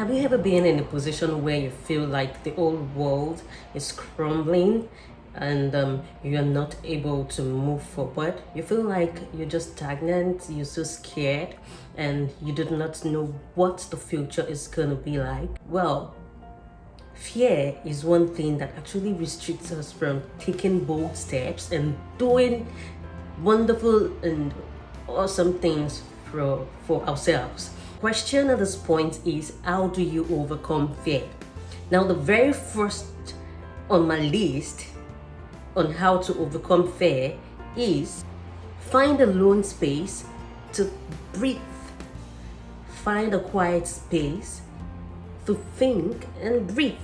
Have you ever been in a position where you feel like the whole world is crumbling and you're not able to move forward? You feel like you're just stagnant, you're so scared, and you do not know what the future is going to be like? Well, fear is one thing that actually restricts us from taking bold steps and doing wonderful and awesome things for ourselves. Question at this point is, how do you overcome fear? Now, the very first on my list on how to overcome fear is find a lone space to breathe. Find a quiet space to think and breathe.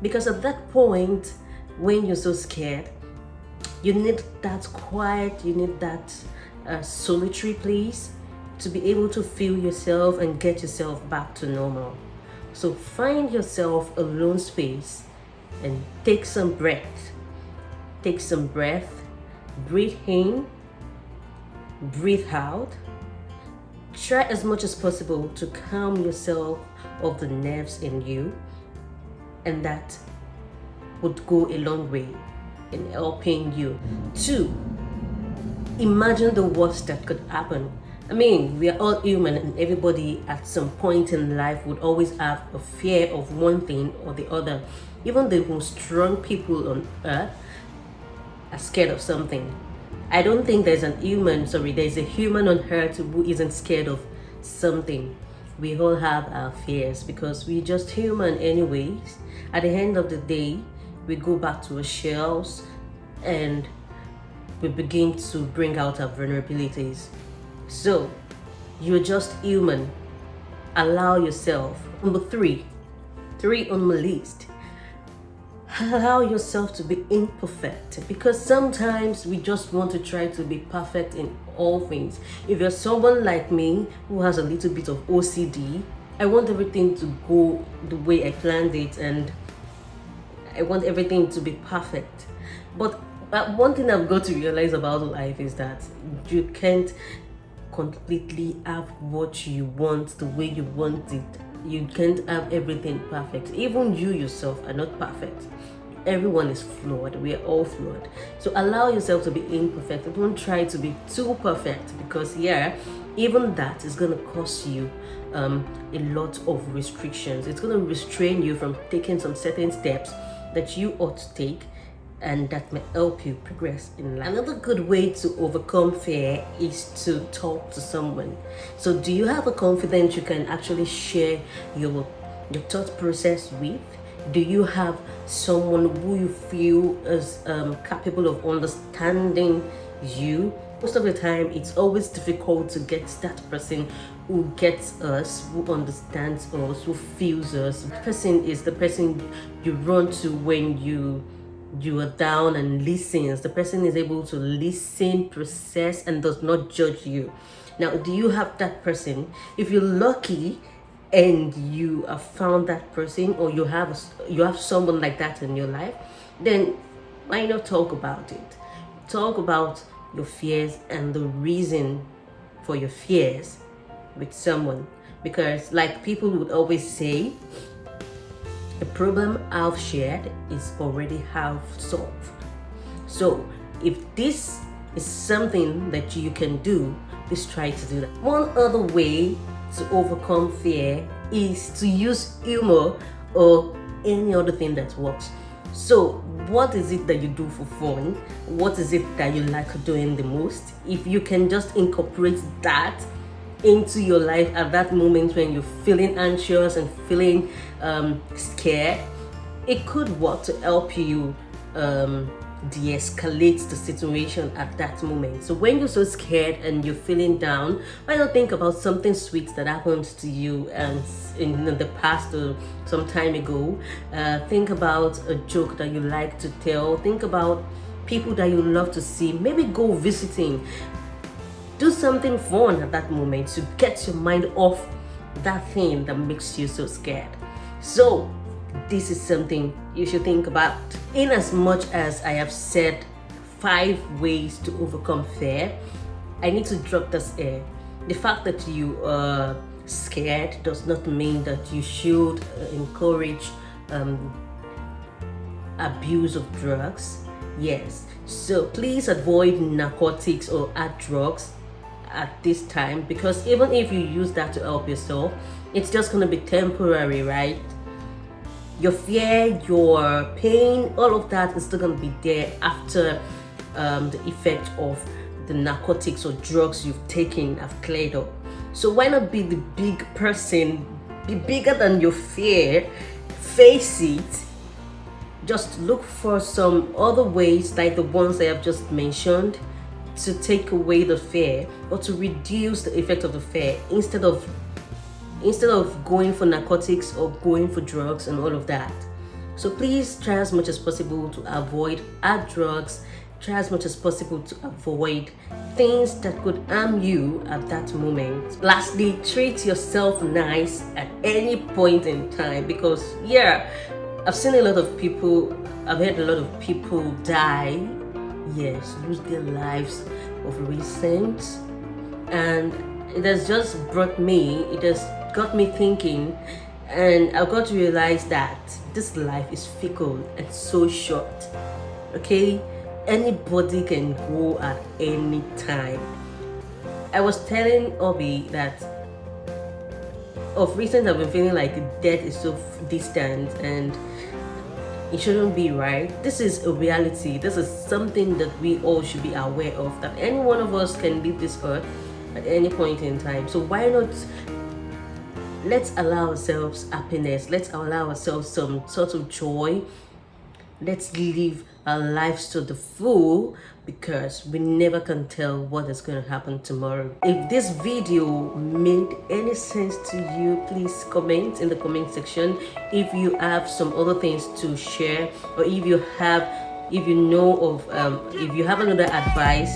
Because at that point, when you're so scared, you need that quiet, you need that solitary place to be able to feel yourself and get yourself back to normal. So find yourself a lone space and take some breath. Take some breath, breathe in, breathe out. Try as much as possible to calm yourself of the nerves in you, and that would go a long way in helping you. 2, imagine the worst that could happen. I mean, we are all human, and everybody at some point in life would always have a fear of one thing or the other. Even the most strong people on earth are scared of something. I don't think there's a human on earth who isn't scared of something. We all have our fears because we're just human anyways. At the end of the day, we go back to our shells and we begin to bring out our vulnerabilities. So, you're just human. Allow yourself. Number 3 on my list. Allow yourself to be imperfect, because sometimes we just want to try to be perfect in all things. If you're someone like me who has a little bit of OCD, I want everything to go the way I planned it and I want everything to be perfect. But one thing I've got to realize about life is that you can't completely have what you want the way you want it. You can't have everything perfect. Even you yourself are not perfect. Everyone is flawed. We are all flawed. So allow yourself to be imperfect. Don't try to be too perfect, because even that is going to cause you a lot of restrictions. It's going to restrain you from taking some certain steps that you ought to take, and that may help you progress in life. Another good way to overcome fear is to talk to someone. So do you have a confidant you can actually share your thought process with? Do you have someone who you feel is capable of understanding you? Most of the time, it's always difficult to get that person who gets us, who understands us, who feels us. The person is the person you run to when you are down and listens. The person is able to listen, process, and does not judge you. Now, do you have that person? If you're lucky and you have found that person, or you have someone like that in your life, then why not talk about it? Talk about your fears and the reason for your fears with someone. Because like people would always say, the problem I've shared is already half solved. So if this is something that you can do, please try to do that. One other way to overcome fear is to use humor or any other thing that works. So what is it that you do for fun? What is it that you like doing the most? If you can just incorporate that into your life at that moment when you're feeling anxious and feeling scared, it could work to help you de-escalate the situation at that moment. So when you're so scared and you're feeling down, why not think about something sweet that happened to you and in the past or some time ago. Think about a joke that you like to tell. Think about people that you love to see. Maybe go visiting. Do something fun at that moment to get your mind off that thing that makes you so scared. So this is something you should think about. In as much as I have said 5 ways to overcome fear, I need to drop this in. The fact that you are scared does not mean that you should encourage abuse of drugs. Yes, so please avoid narcotics or hard drugs at this time, because even if you use that to help yourself, it's just going to be temporary, right? Your fear, your pain, all of that is still going to be there after the effect of the narcotics or drugs you've taken have cleared up. So why not be the big person, be bigger than your fear, face it. Just look for some other ways like the ones I have just mentioned to take away the fear or to reduce the effect of the fear instead of going for narcotics or going for drugs and all of that. So please try as much as possible to avoid hard drugs. Try as much as possible to avoid things that could harm you at that moment. Lastly, treat yourself nice at any point in time, because I've seen a lot of people, I've heard a lot of people die, yes, lose their lives of recent, and it has just got me thinking, and I've got to realize that this life is fickle and so short, okay? Anybody can go at any time. I was telling Obi that of recent I've been feeling like death is so distant and it shouldn't be, right? This is a reality. This is something that we all should be aware of, that any one of us can leave this earth at any point in time. So why not let's allow ourselves happiness, let's allow ourselves some sort of joy, let's live our lives to the full, because we never can tell what is going to happen tomorrow. If this video made any sense to you, please comment in the comment section. If you have some other things to share, or if you have another advice,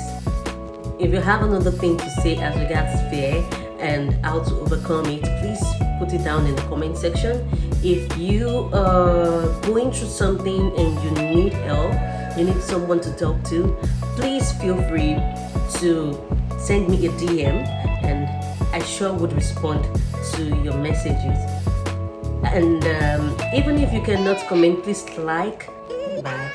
if you have another thing to say as regards fear and how to overcome it, please put it down in the comment section. If you are going through something and you need help, you need someone to talk to, please feel free to send me a DM and I sure would respond to your messages. And even if you cannot comment, please like. Bye.